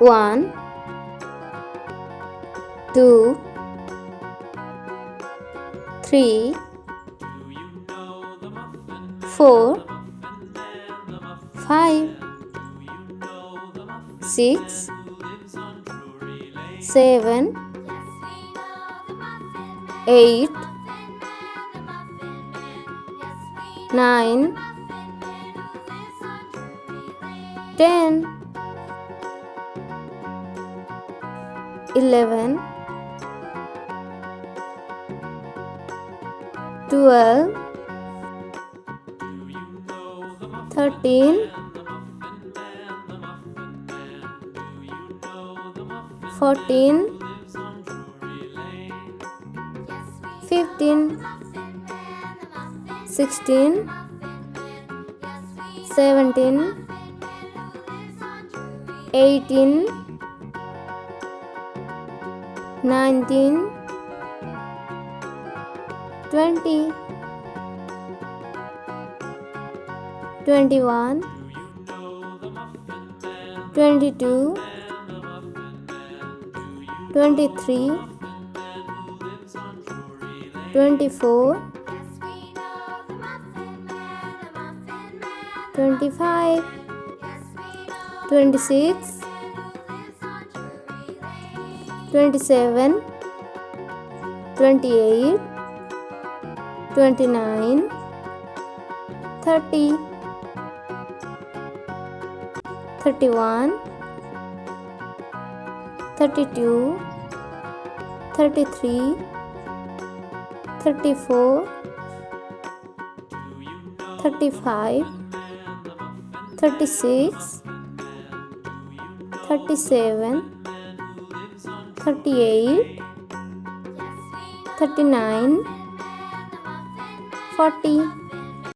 1, 2, 3, 4, 5, 6, 7, 8, 9, 10, 11, 12, 13, 14, 15, 16, 17, 18, 19, 20, 21, 22, 23, 24, 25, 26, 27, 28, 29, 30, 31, 32, 33, 34, 35, 36, 37, 38, 39, 40.